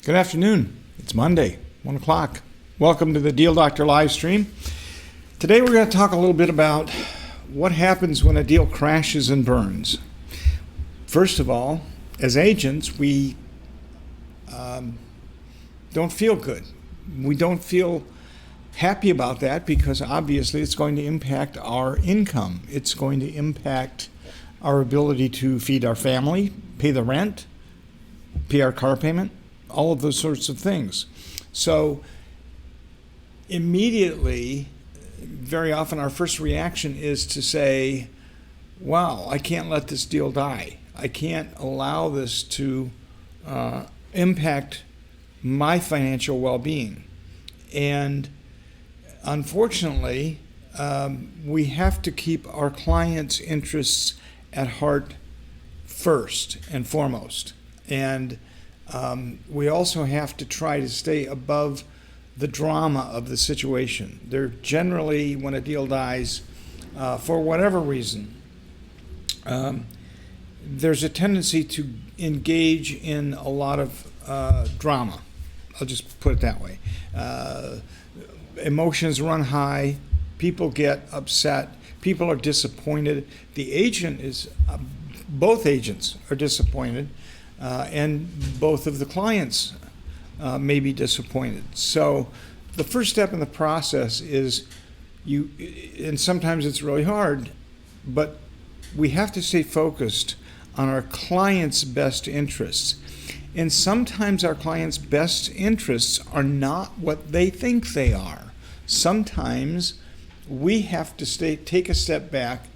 Good afternoon. It's Monday, 1 o'clock. Welcome to the Deal Doctor Livestream. Today we're going to talk a little bit about what happens when a deal crashes and burns. First of all, as agents, we don't feel good. We don't feel happy about that because obviously it's going to impact our income. It's going to impact our ability to feed our family, pay the rent, pay our car payment, all of those sorts of things. So immediately, very often our first reaction is to say, wow, I can't let this deal die. I can't allow this to impact my financial well-being. And unfortunately, we have to keep our clients' interests at heart first and foremost. And we also have to try to stay above the drama of the situation. There generally, when a deal dies, for whatever reason, there's a tendency to engage in a lot of drama. I'll just put it that way. Emotions run high. People get upset. People are disappointed. The agent is, both agents are disappointed. And both of the clients may be disappointed. So the first step in the process is and sometimes it's really hard, but we have to stay focused on our clients' best interests. And sometimes our clients' best interests are not what they think they are. Sometimes we have to take a step back,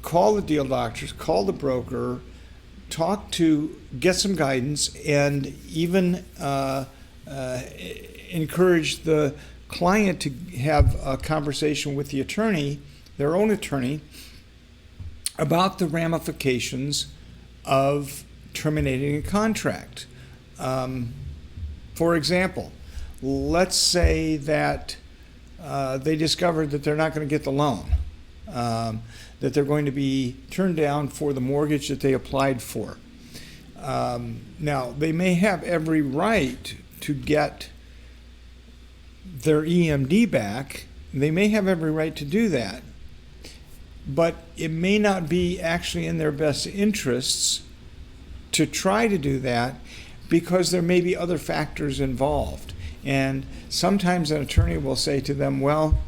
call the deal doctors, call the broker, get some guidance, and even encourage the client to have a conversation with the attorney, their own attorney, about the ramifications of terminating a contract. For example, let's say that they discovered that they're not going to get the loan. That they're going to be turned down for the mortgage that they applied for. Now, they may have every right to get their EMD back. They may have every right to do that. But it may not be actually in their best interests to try to do that because there may be other factors involved. And sometimes an attorney will say to them, well,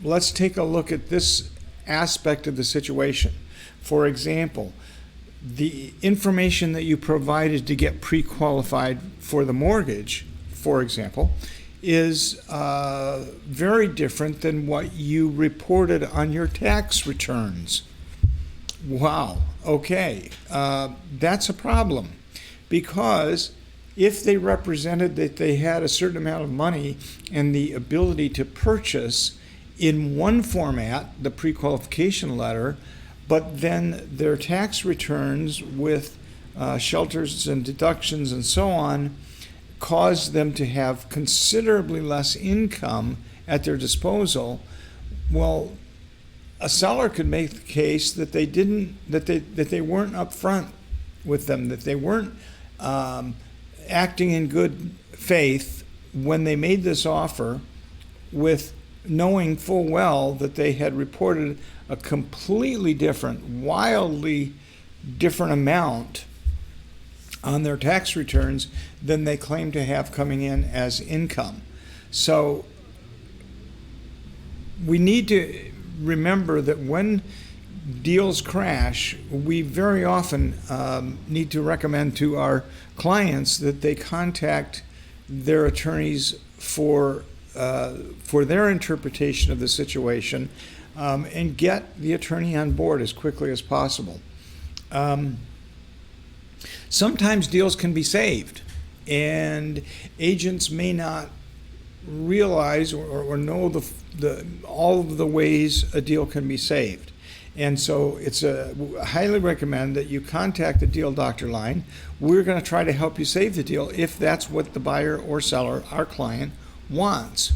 let's take a look at this aspect of the situation. For example, the information that you provided to get pre-qualified for the mortgage, for example, is very different than what you reported on your tax returns. Wow, okay, that's a problem, because if they represented that they had a certain amount of money and the ability to purchase in one format, the pre-qualification letter, but then their tax returns with shelters and deductions and so on caused them to have considerably less income at their disposal, well, a seller could make the case that they weren't upfront with them, that they weren't acting in good faith when they made this offer, with knowing full well that they had reported a completely different, wildly different amount on their tax returns than they claim to have coming in as income. So we need to remember that when deals crash, we very often need to recommend to our clients that they contact their attorneys for their interpretation of the situation, and get the attorney on board as quickly as possible. Sometimes deals can be saved, and agents may not realize or know all of the ways a deal can be saved. And so I highly recommend that you contact the Deal Doctor line. We're going to try to help you save the deal if that's what the buyer or seller, our client, wants.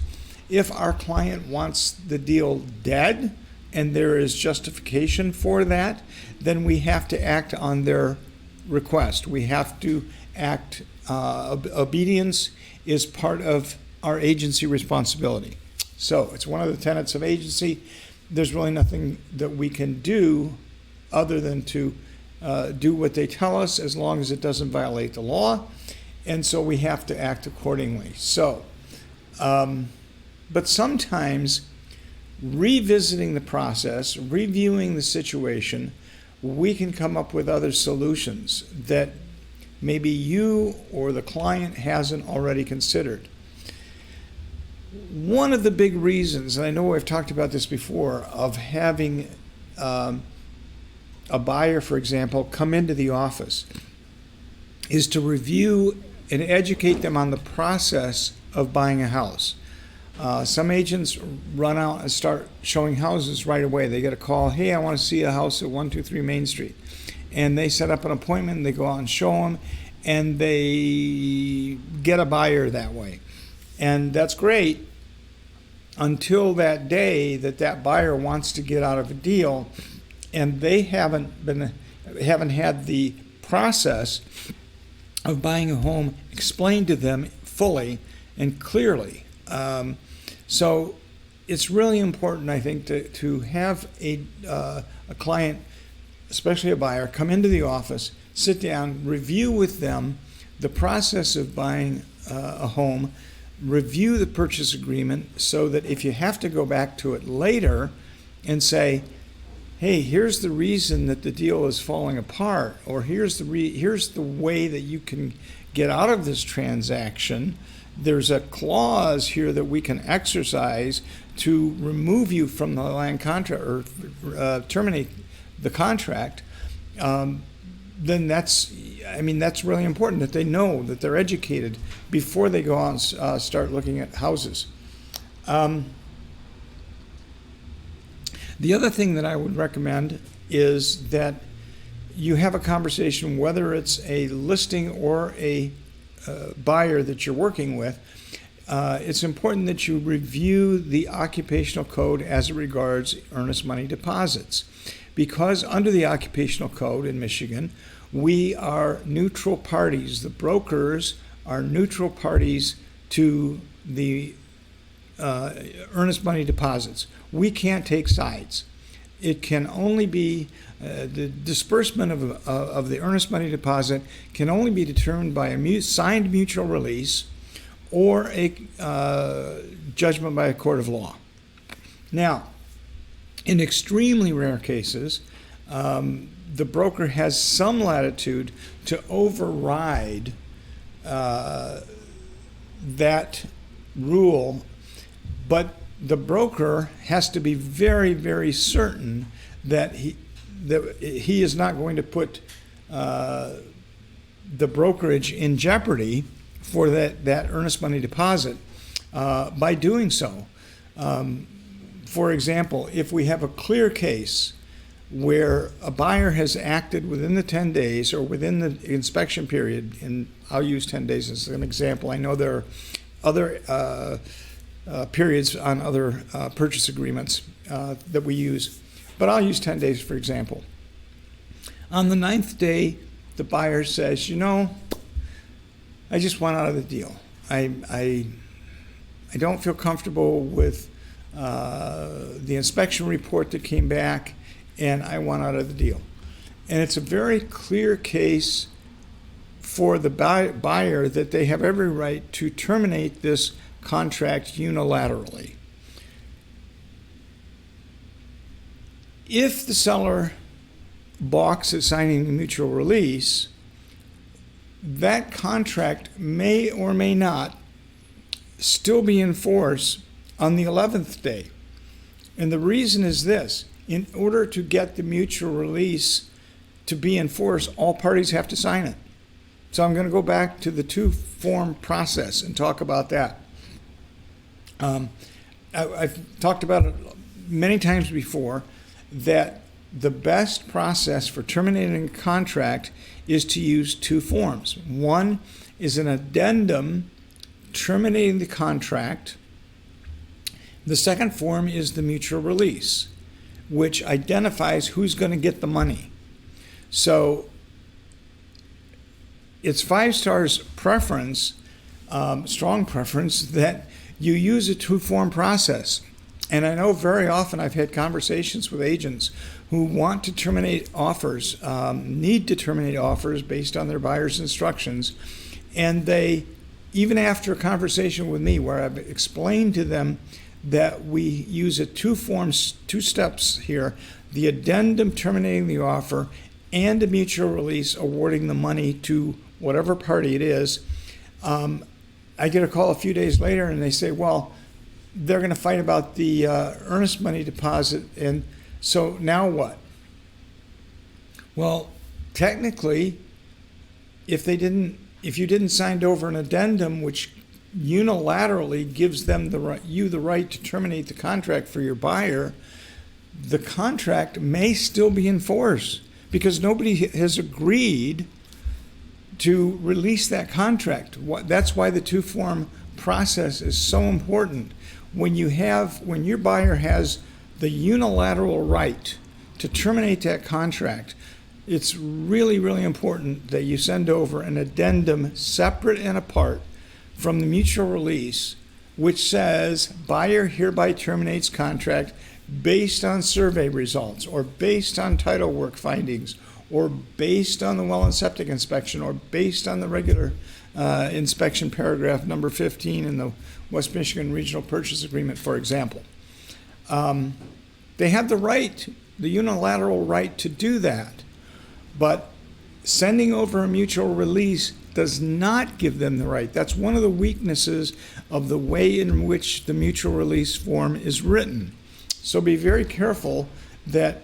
If our client wants the deal dead and there is justification for that, then we have to act on their request. We have to act obedience is part of our agency responsibility. So it's one of the tenets of agency. There's really nothing that we can do other than to do what they tell us, as long as it doesn't violate the law. And so we have to act accordingly. So, but sometimes revisiting the process, reviewing the situation, we can come up with other solutions that maybe you or the client hasn't already considered. One of the big reasons, and I know I've talked about this before, of having a buyer, for example, come into the office is to review and educate them on the process of buying a house. Some agents run out and start showing houses right away. They get a call, hey, I want to see a house at 123 Main Street. And they set up an appointment, and they go out and show them, and they get a buyer that way. And that's great until that day that buyer wants to get out of a deal, and they haven't had the process of buying a home explained to them fully and clearly. So it's really important, I think, to have a client, especially a buyer, come into the office, sit down, review with them the process of buying a home, review the purchase agreement, so that if you have to go back to it later and say, hey, here's the reason that the deal is falling apart, or here's the way that you can get out of this transaction. There's a clause here that we can exercise to remove you from the land contract or terminate the contract. Then that's really important that they know, that they're educated before they go out and start looking at houses. The other thing that I would recommend is that you have a conversation, whether it's a listing or a buyer that you're working with. It's important that you review the occupational code as it regards earnest money deposits, because under the occupational code in Michigan, we are neutral parties. The brokers are neutral parties to the earnest money deposits. We can't take sides. It can only be the disbursement of the earnest money deposit can only be determined by a signed mutual release or a judgment by a court of law. Now, in extremely rare cases, the broker has some latitude to override that rule, but the broker has to be very, very certain that he is not going to put the brokerage in jeopardy for that earnest money deposit by doing so. For example, if we have a clear case where a buyer has acted within the 10 days or within the inspection period, and I'll use 10 days as an example. I know there are other periods on other purchase agreements that we use, but I'll use 10 days for example. On the 9th day, the buyer says, I just want out of the deal. I don't feel comfortable with the inspection report that came back, and I want out of the deal. And it's a very clear case for the buyer that they have every right to terminate this contract unilaterally. If the seller balks at signing the mutual release, that contract may or may not still be in force on the 11th day. And the reason is this: in order to get the mutual release to be in force, all parties have to sign it. So I'm going to go back to the two-form process and talk about that. I've talked about it many times before, that the best process for terminating a contract is to use two forms. One is an addendum terminating the contract. The second form is the mutual release, which identifies who's going to get the money. So it's Five Star's preference, strong preference, that you use a two-form process. And I know very often I've had conversations with agents who want to terminate offers, need to terminate offers based on their buyer's instructions. And they, even after a conversation with me where I've explained to them that we use a two steps here, the addendum terminating the offer and a mutual release awarding the money to whatever party it is, I get a call a few days later and they say, well, they're going to fight about the earnest money deposit, and so now what? Well, technically, if you didn't sign over an addendum which unilaterally gives them the right to terminate the contract for your buyer, the contract may still be in force because nobody has agreed to release that contract. That's why the two-form process is so important. When your buyer has the unilateral right to terminate that contract, it's really, really important that you send over an addendum separate and apart from the mutual release, which says buyer hereby terminates contract based on survey results, or based on title work findings, or based on the well and septic inspection, or based on the regular inspection paragraph number 15 in the West Michigan Regional Purchase Agreement, for example. They have the unilateral right to do that, but sending over a mutual release does not give them the right. That's one of the weaknesses of the way in which the mutual release form is written. So be very careful that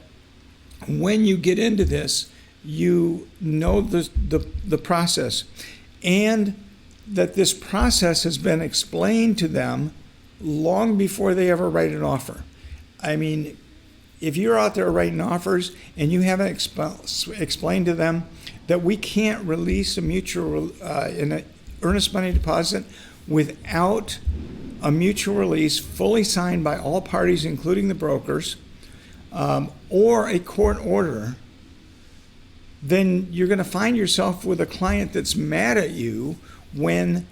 when you get into this, you know the process, and that this process has been explained to them long before they ever write an offer. I mean, if you're out there writing offers and you haven't explained to them that we can't release a mutual in an earnest money deposit without a mutual release fully signed by all parties, including the brokers, or a court order, then you're going to find yourself with a client that's mad at you when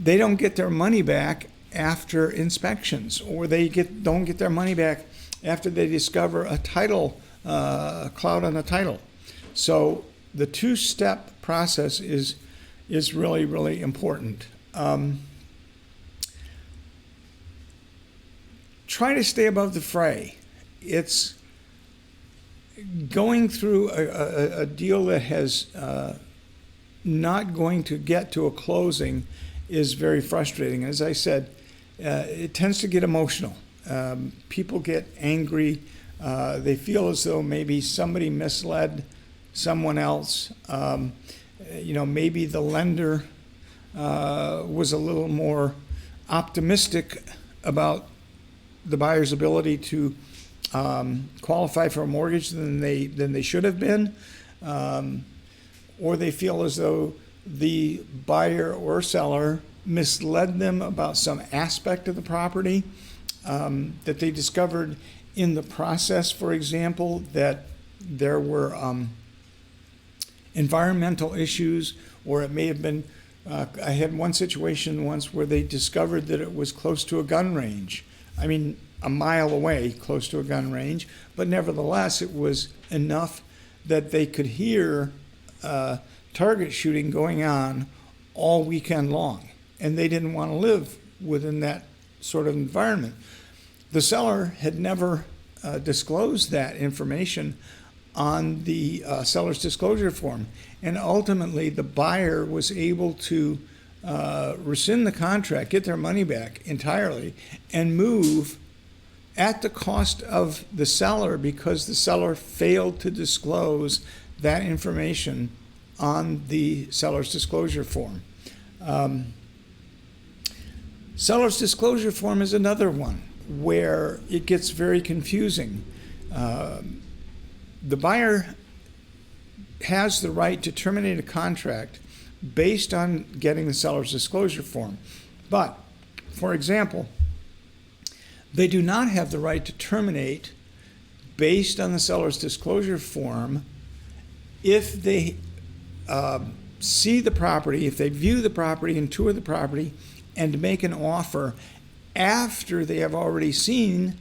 they don't get their money back after inspections, or they don't get their money back after they discover a title cloud on the title. So the two-step process is really, really important. Try to stay above the fray. It's going through a deal that has not going to get to a closing is very frustrating. As I said, it tends to get emotional. People get angry. They feel as though maybe somebody misled someone else. Maybe the lender was a little more optimistic about the buyer's ability to qualify for a mortgage than they should have been, or they feel as though the buyer or seller misled them about some aspect of the property that they discovered in the process. For example, that there were environmental issues, or it may have been, I had one situation once where they discovered that it was close to a gun range. I mean, a mile away, close to a gun range, but nevertheless, it was enough that they could hear target shooting going on all weekend long, and they didn't want to live within that sort of environment. The seller had never disclosed that information on the seller's disclosure form, and ultimately the buyer was able to rescind the contract, get their money back entirely, and move at the cost of the seller because the seller failed to disclose that information on the seller's disclosure form. Seller's disclosure form is another one where it gets very confusing. The buyer has the right to terminate a contract based on getting the seller's disclosure form. But, for example, they do not have the right to terminate based on the seller's disclosure form if they see the property, if they view the property and tour the property, and make an offer after they have already seen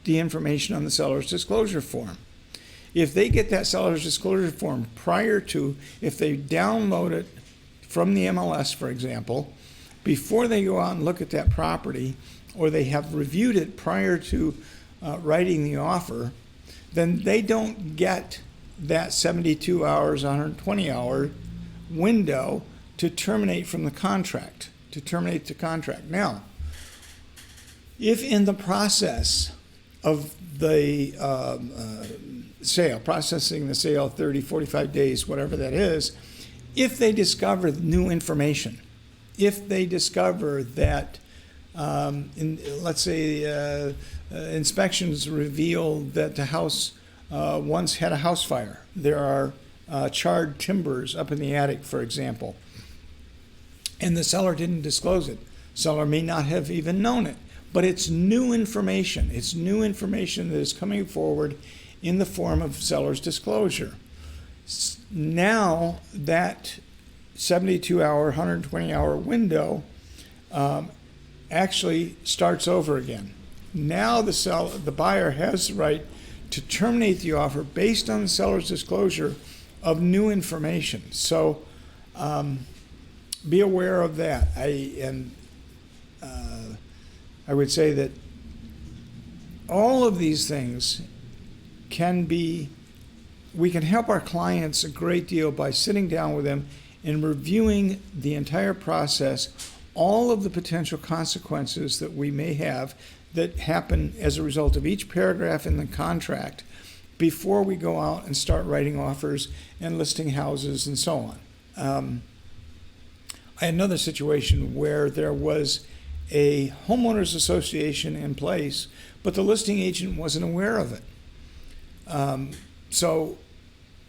the information on the seller's disclosure form. If they get that seller's disclosure form prior to, if they download it from the MLS, for example, before they go out and look at that property, or they have reviewed it prior to writing the offer, then they don't get that 72 hours, 120-hour window to terminate from the contract, to terminate the contract. Now, if in the process of the sale, processing the sale 30, 45 days, whatever that is, if they discover new information, if they discover that, let's say, inspections reveal that the house once had a house fire, there are charred timbers up in the attic, for example, and the seller didn't disclose it. Seller may not have even known it, but it's new information. It's new information that is coming forward in the form of seller's disclosure. Now that 72-hour, 120-hour window actually starts over again. Now the buyer has the right to terminate the offer based on the seller's disclosure of new information. So be aware of that. I would say that all of these things we can help our clients a great deal by sitting down with them and reviewing the entire process, all of the potential consequences that we may have that happen as a result of each paragraph in the contract before we go out and start writing offers and listing houses and so on. I had another situation where there was a homeowners association in place, but the listing agent wasn't aware of it. So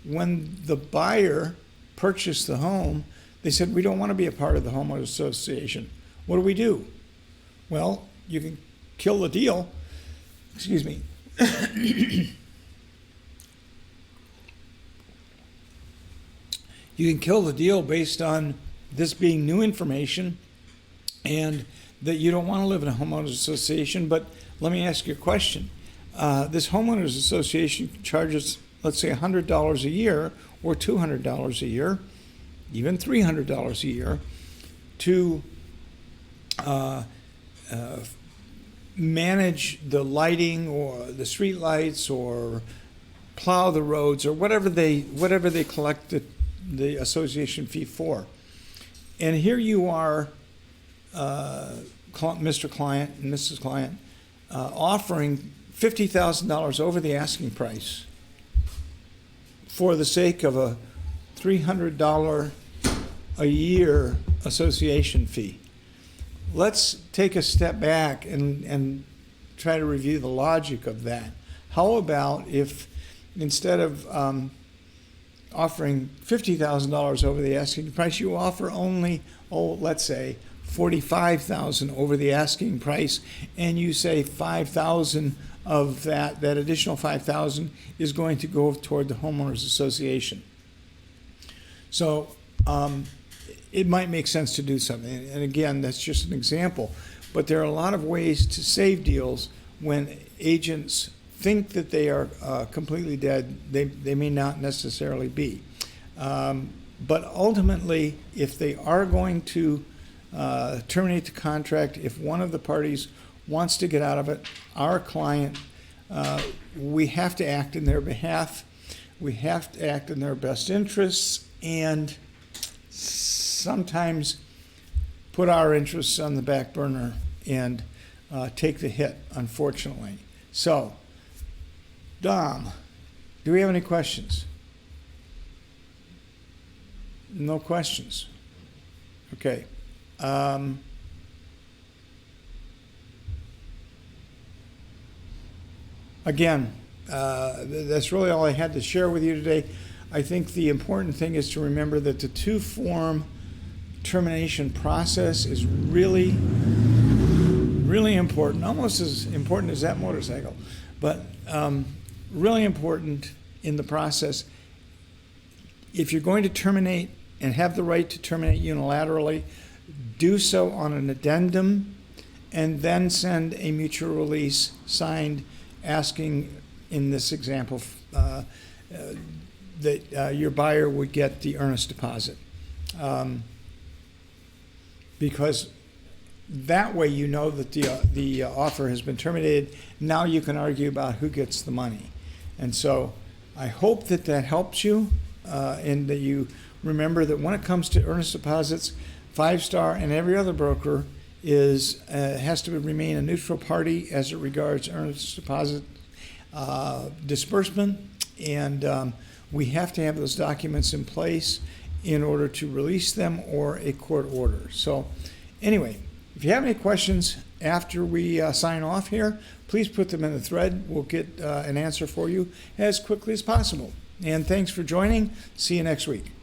when the buyer purchased the home, they said, we don't want to be a part of the homeowners association. What do we do? Well, you can kill the deal. Excuse me. You can kill the deal based on this being new information and that you don't want to live in a homeowners association. But let me ask you a question. This homeowners association charges, let's say, $100 a year or $200 a year, even $300 a year to manage the lighting or the street lights or plow the roads or whatever they collect the association fee for. And here you are, Mr. Client and Mrs. Client, offering $50,000 over the asking price for the sake of a $300 a year association fee. Let's take a step back and try to review the logic of that. How about if instead of offering $50,000 over the asking price, you offer only, let's say, $45,000 over the asking price, and you say $5,000 of that additional $5,000 is going to go toward the homeowners association. So it might make sense to do something. And again, that's just an example. But there are a lot of ways to save deals when agents think that they are completely dead. They may not necessarily be. But ultimately, if they are going to terminate the contract, if one of the parties wants to get out of it, our client, we have to act in their behalf. We have to act in their best interests, and sometimes put our interests on the back burner and take the hit, unfortunately. So, Dom, do we have any questions? No questions. Okay. Again, that's really all I had to share with you today. I think the important thing is to remember that the two-form termination process is really, really important, almost as important as that motorcycle, but really important in the process. If you're going to terminate and have the right to terminate unilaterally, do so on an addendum, and then send a mutual release signed asking, in this example, that your buyer would get the earnest deposit. Because that way you know that the offer has been terminated. Now you can argue about who gets the money. And so I hope that that helps you, and that you remember that when it comes to earnest deposits, 5-Star and every other broker has to remain a neutral party as it regards earnest deposit disbursement, and we have to have those documents in place in order to release them or a court order. So anyway, if you have any questions after we sign off here, please put them in the thread. We'll get an answer for you as quickly as possible. And thanks for joining. See you next week.